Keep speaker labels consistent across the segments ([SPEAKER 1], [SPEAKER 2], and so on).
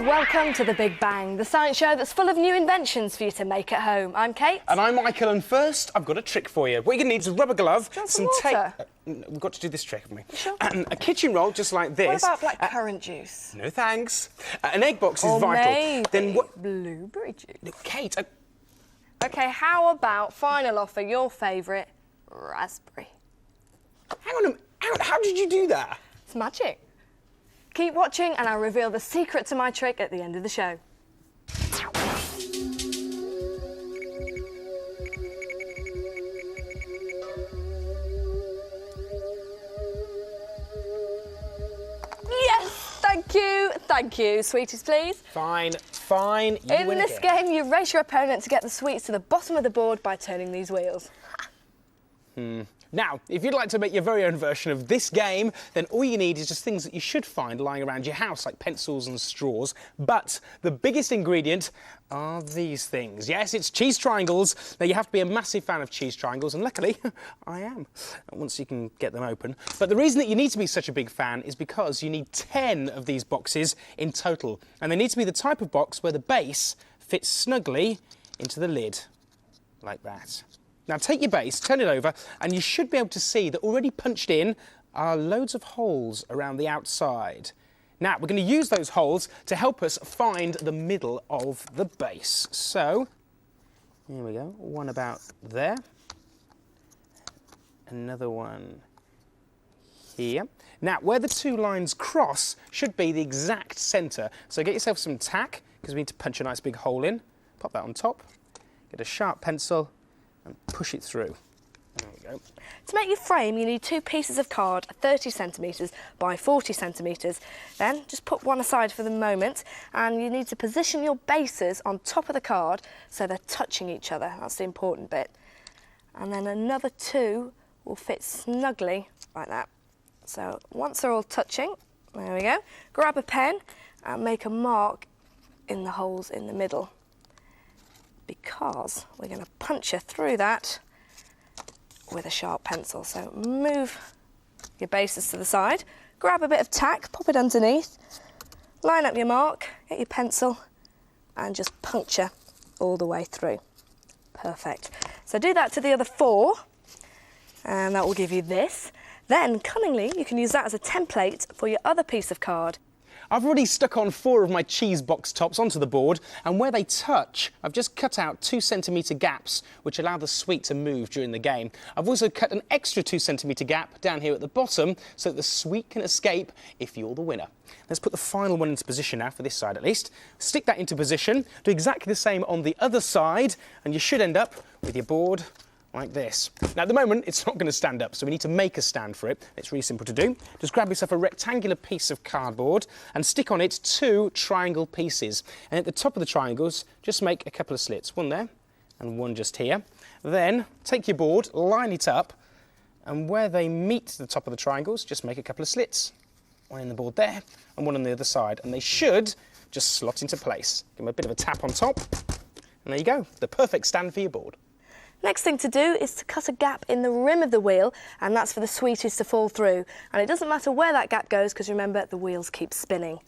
[SPEAKER 1] welcome to The Big Bang, the science show that's full of new inventions for you to make at home. I'm Kate.
[SPEAKER 2] And I'm Michael, and first, I've got a trick for you. What you're going to need is a rubber glove,
[SPEAKER 1] some tape...
[SPEAKER 2] We've got to do this trick, haven't we?
[SPEAKER 1] Sure.
[SPEAKER 2] A kitchen roll, just like this.
[SPEAKER 1] What about blackcurrant juice?
[SPEAKER 2] No thanks. An egg box is
[SPEAKER 1] or
[SPEAKER 2] vital.
[SPEAKER 1] Maybe
[SPEAKER 2] then what?
[SPEAKER 1] Blueberry juice.
[SPEAKER 2] No, Kate.
[SPEAKER 1] OK, how about final offer, your favourite, raspberry?
[SPEAKER 2] Hang on a minute. How did you do that?
[SPEAKER 1] It's magic. Keep watching and I'll reveal the secret to my trick at the end of the show. Yes, thank you. Thank you. Sweeties, please.
[SPEAKER 2] Fine, fine. You
[SPEAKER 1] In
[SPEAKER 2] win
[SPEAKER 1] this
[SPEAKER 2] again.
[SPEAKER 1] game, you race your opponent to get the sweets to the bottom of the board by turning these wheels.
[SPEAKER 2] Now, if you'd like to make your very own version of this game, then all you need is just things that you should find lying around your house, like pencils and straws. But the biggest ingredient are these things. Yes, it's cheese triangles. Now, you have to be a massive fan of cheese triangles, and luckily, I am, once you can get them open. But the reason that you need to be such a big fan is because you need 10 of these boxes in total. And they need to be the type of box where the base fits snugly into the lid, like that. Now take your base, turn it over, and you should be able to see that already punched in are loads of holes around the outside. Now, we're going to use those holes to help us find the middle of the base. So, here we go, one about there. Another one here. Now, where the two lines cross should be the exact centre. So get yourself some tack, because we need to punch a nice big hole in. Pop that on top. Get a sharp pencil and push it through. There we go.
[SPEAKER 1] To make your frame, you need 2 pieces of card, 30 centimetres by 40 centimetres. Then just put one aside for the moment, and you need to position your bases on top of the card so they're touching each other. That's the important bit. And then another 2 will fit snugly like that. So once they're all touching, there we go, grab a pen and make a mark in the holes in the middle, because we're going to puncture through that with a sharp pencil. So move your bases to the side, grab a bit of tack, pop it underneath, line up your mark, get your pencil, and just puncture all the way through. Perfect. So do that to the other 4, and that will give you this. Then, cunningly, you can use that as a template for your other piece of card.
[SPEAKER 2] I've already stuck on 4 of my cheese box tops onto the board, and where they touch, I've just cut out 2 centimetre gaps, which allow the sweet to move during the game. I've also cut an extra 2 centimetre gap down here at the bottom, so that the sweet can escape if you're the winner. Let's put the final one into position now, for this side at least. Stick that into position, do exactly the same on the other side, and you should end up with your board like this. Now, at the moment, it's not going to stand up, so we need to make a stand for it. It's really simple to do. Just grab yourself a rectangular piece of cardboard and stick on it 2 triangle pieces. And at the top of the triangles, just make a couple of slits. One there and one just here. Then take your board, line it up, and where they meet the top of the triangles, just make a couple of slits. One in the board there and one on the other side. And they should just slot into place. Give them a bit of a tap on top. And there you go, the perfect stand for your board.
[SPEAKER 1] Next thing to do is to cut a gap in the rim of the wheel, and that's for the sweeties to fall through. And it doesn't matter where that gap goes, because remember, the wheels keep spinning.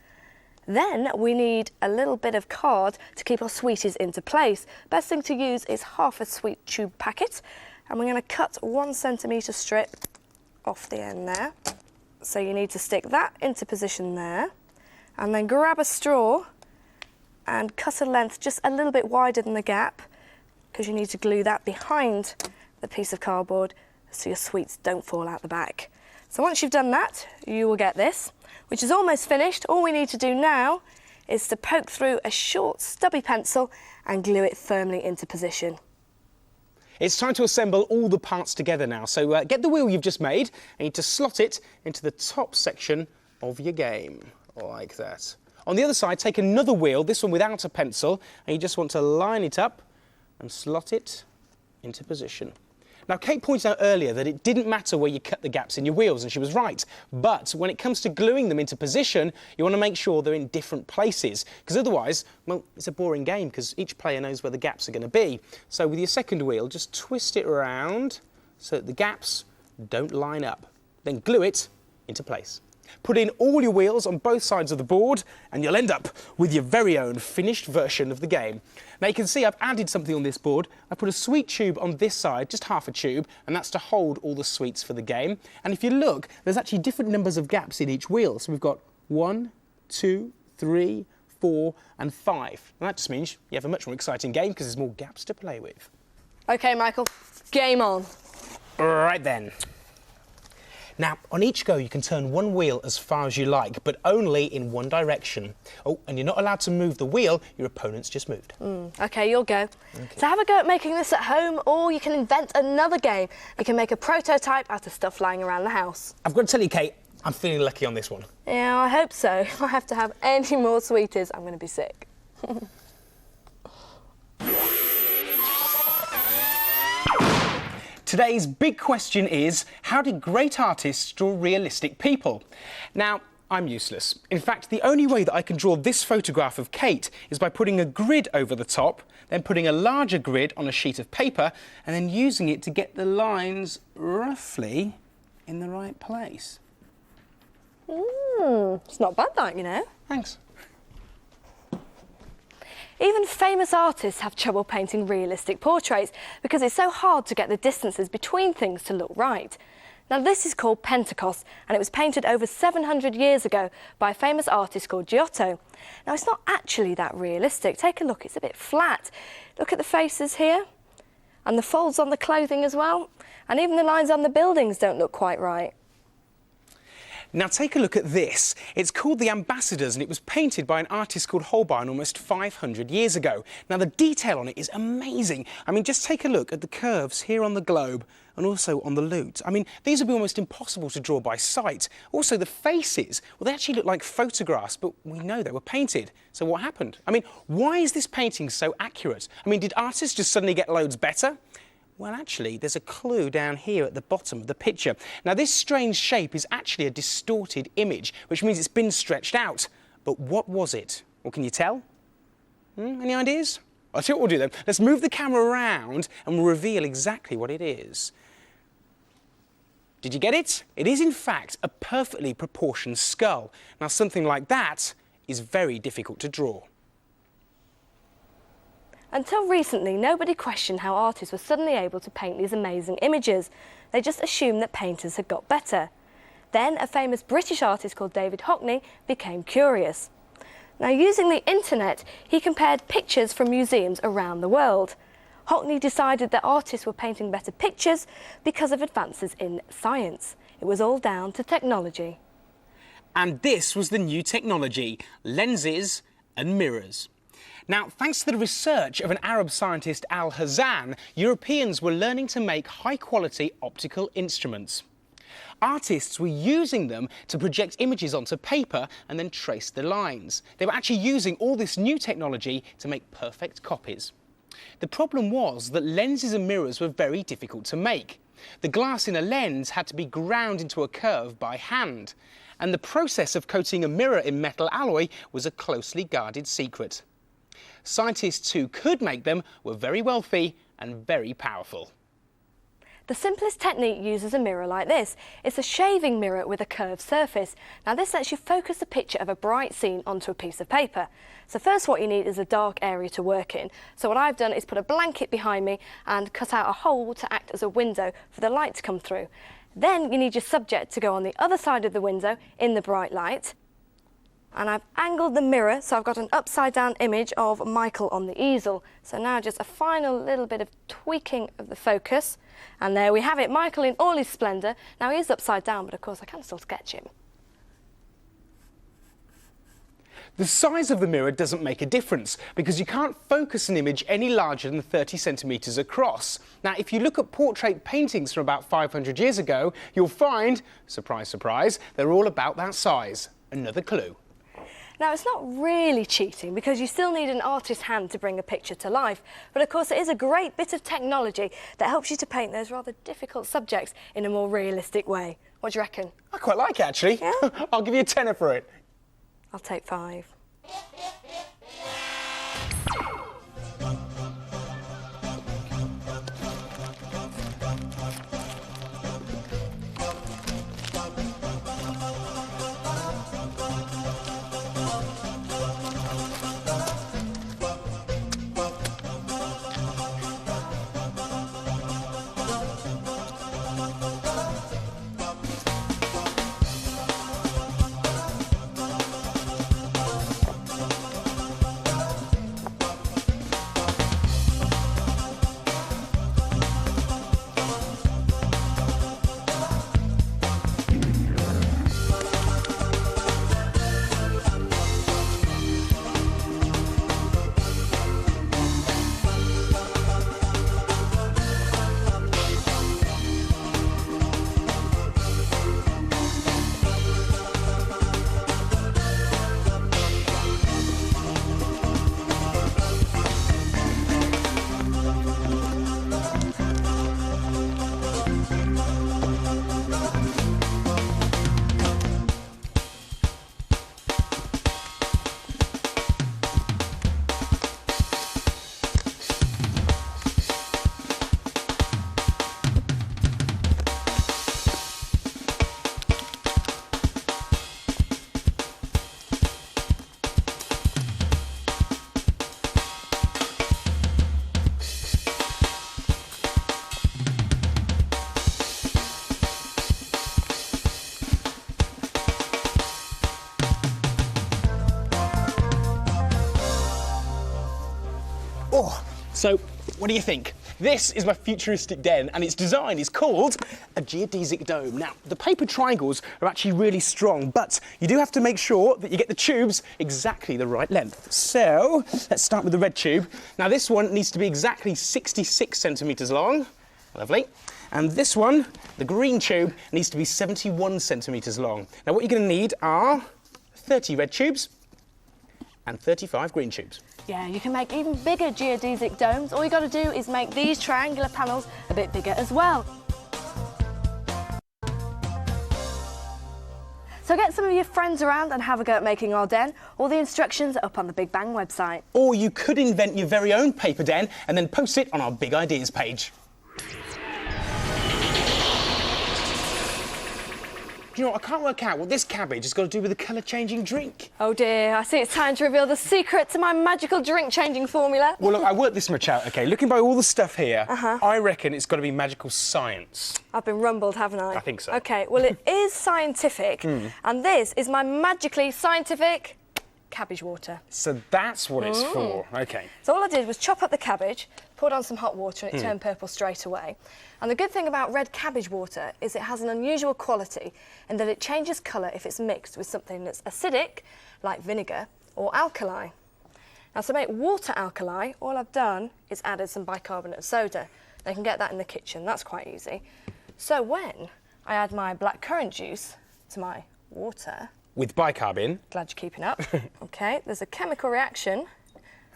[SPEAKER 1] Then we need a little bit of card to keep our sweeties into place. Best thing to use is half a sweet tube packet, and we're going to cut 1 centimetre strip off the end there. So you need to stick that into position there, and then grab a straw and cut a length just a little bit wider than the gap, because you need to glue that behind the piece of cardboard so your sweets don't fall out the back. So once you've done that, you will get this, which is almost finished. All we need to do now is to poke through a short, stubby pencil and glue it firmly into position.
[SPEAKER 2] It's time to assemble all the parts together now. So get the wheel you've just made and you need to slot it into the top section of your game, like that. On the other side, take another wheel, this one without a pencil, and you just want to line it up and slot it into position. Now, Kate pointed out earlier that it didn't matter where you cut the gaps in your wheels, and she was right. But when it comes to gluing them into position, you want to make sure they're in different places, because otherwise, well, it's a boring game, because each player knows where the gaps are going to be. So with your second wheel, just twist it around so that the gaps don't line up. Then glue it into place. Put in all your wheels on both sides of the board and you'll end up with your very own finished version of the game. Now you can see I've added something on this board. I put a sweet tube on this side, just half a tube, and that's to hold all the sweets for the game. And if you look, there's actually different numbers of gaps in each wheel. So we've got 1, 2, 3, 4 and 5. And that just means you have a much more exciting game because there's more gaps to play with.
[SPEAKER 1] OK, Michael, game on.
[SPEAKER 2] Right then. Now, on each go, you can turn one wheel as far as you like, but only in one direction. Oh, and you're not allowed to move the wheel your opponent's just moved.
[SPEAKER 1] OK, you'll go.
[SPEAKER 2] Okay.
[SPEAKER 1] So have a go at making this at home, or you can invent another game. You can make a prototype out of stuff lying around the house.
[SPEAKER 2] I've got to tell you, Kate, I'm feeling lucky on this one.
[SPEAKER 1] Yeah, I hope so. If I have to have any more sweeties, I'm going to be sick.
[SPEAKER 2] Today's big question is, how did great artists draw realistic people? Now, I'm useless. In fact, the only way that I can draw this photograph of Kate is by putting a grid over the top, then putting a larger grid on a sheet of paper, and then using it to get the lines roughly in the right place.
[SPEAKER 1] It's not bad, that, you know.
[SPEAKER 2] Thanks.
[SPEAKER 1] Even famous artists have trouble painting realistic portraits because it's so hard to get the distances between things to look right. Now, this is called Pentecost, and it was painted over 700 years ago by a famous artist called Giotto. Now, it's not actually that realistic. Take a look, it's a bit flat. Look at the faces here, and the folds on the clothing as well, and even the lines on the buildings don't look quite right.
[SPEAKER 2] Now take a look at this. It's called The Ambassadors and it was painted by an artist called Holbein almost 500 years ago. Now the detail on it is amazing. I mean, just take a look at the curves here on the globe and also on the lute. I mean, these would be almost impossible to draw by sight. Also the faces, well, they actually look like photographs, but we know they were painted. So what happened? I mean, why is this painting so accurate? I mean, did artists just suddenly get loads better? Well, actually, there's a clue down here at the bottom of the picture. Now, this strange shape is actually a distorted image, which means it's been stretched out. But what was it? Well, can you tell? Any ideas? I'll tell you what we'll do then. Let's move the camera around and we'll reveal exactly what it is. Did you get it? It is, in fact, a perfectly proportioned skull. Now, something like that is very difficult to draw.
[SPEAKER 1] Until recently, nobody questioned how artists were suddenly able to paint these amazing images. They just assumed that painters had got better. Then a famous British artist called David Hockney became curious. Now, using the internet, he compared pictures from museums around the world. Hockney decided that artists were painting better pictures because of advances in science. It was all down to technology.
[SPEAKER 2] And this was the new technology, lenses and mirrors. Now, thanks to the research of an Arab scientist, Al Hazan, Europeans were learning to make high-quality optical instruments. Artists were using them to project images onto paper and then trace the lines. They were actually using all this new technology to make perfect copies. The problem was that lenses and mirrors were very difficult to make. The glass in a lens had to be ground into a curve by hand, and the process of coating a mirror in metal alloy was a closely guarded secret. Scientists who could make them were very wealthy and very powerful.
[SPEAKER 1] The simplest technique uses a mirror like this. It's a shaving mirror with a curved surface. Now this lets you focus a picture of a bright scene onto a piece of paper. So first what you need is a dark area to work in. So what I've done is put a blanket behind me and cut out a hole to act as a window for the light to come through. Then you need your subject to go on the other side of the window in the bright light. And I've angled the mirror, so I've got an upside-down image of Michael on the easel. So now just a final little bit of tweaking of the focus. And there we have it, Michael in all his splendour. Now he is upside down, but of course I can still sketch him.
[SPEAKER 2] The size of the mirror doesn't make a difference because you can't focus an image any larger than 30 centimetres across. Now, if you look at portrait paintings from about 500 years ago, you'll find, surprise, surprise, they're all about that size. Another clue.
[SPEAKER 1] Now, it's not really cheating because you still need an artist's hand to bring a picture to life. But of course, it is a great bit of technology that helps you to paint those rather difficult subjects in a more realistic way. What do you reckon?
[SPEAKER 2] I quite like it, actually.
[SPEAKER 1] Yeah?
[SPEAKER 2] I'll give you a tenner for it.
[SPEAKER 1] I'll take 5.
[SPEAKER 2] Oh, so what do you think? This is my futuristic den, and its design is called a geodesic dome. Now, the paper triangles are actually really strong, but you do have to make sure that you get the tubes exactly the right length. So, let's start with the red tube. Now, this one needs to be exactly 66 centimetres long. Lovely. And this one, the green tube, needs to be 71 centimetres long. Now, what you're going to need are 30 red tubes and 35 green tubes.
[SPEAKER 1] Yeah, you can make even bigger geodesic domes. All you got to do is make these triangular panels a bit bigger as well. So get some of your friends around and have a go at making our den. All the instructions are up on the Big Bang website.
[SPEAKER 2] Or you could invent your very own paper den and then post it on our Big Ideas page. You know what, I can't work out what this cabbage has got to do with the colour-changing drink.
[SPEAKER 1] Oh dear, I see it's time to reveal the secret to my magical drink-changing formula.
[SPEAKER 2] Well, look, I worked this much out, OK? Looking by all the stuff here, I reckon it's got to be magical science.
[SPEAKER 1] I've been rumbled, haven't I?
[SPEAKER 2] I think so.
[SPEAKER 1] OK, well, it is scientific, and this is my magically scientific cabbage water.
[SPEAKER 2] So that's what it's for, OK.
[SPEAKER 1] So all I did was chop up the cabbage, poured on some hot water, and it turned purple straight away. And the good thing about red cabbage water is it has an unusual quality in that it changes colour if it's mixed with something that's acidic, like vinegar, or alkali. Now, to make water alkali, all I've done is added some bicarbonate of soda. Now, you can get that in the kitchen, that's quite easy. So when I add my blackcurrant juice to my water...
[SPEAKER 2] With bicarb in.
[SPEAKER 1] Glad you're keeping up. OK, there's a chemical reaction,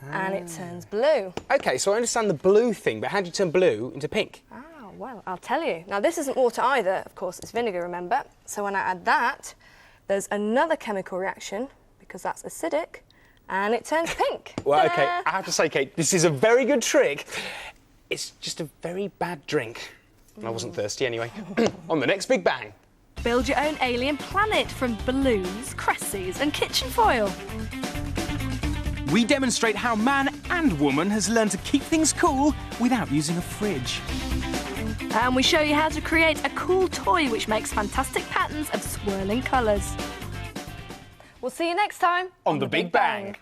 [SPEAKER 1] and it turns blue.
[SPEAKER 2] OK, so I understand the blue thing, but how do you turn blue into pink?
[SPEAKER 1] Well, I'll tell you. Now, this isn't water either. Of course, it's vinegar, remember? So when I add that, there's another chemical reaction, because that's acidic, and it turns pink.
[SPEAKER 2] Well, OK, I have to say, Kate, this is a very good trick. It's just a very bad drink. I wasn't thirsty anyway. On the next Big Bang.
[SPEAKER 1] Build your own alien planet from balloons, cresses and kitchen foil.
[SPEAKER 3] We demonstrate how man and woman has learned to keep things cool without using a fridge.
[SPEAKER 1] And we show you how to create a cool toy which makes fantastic patterns of swirling colours. We'll see you next time
[SPEAKER 2] on the Big Bang.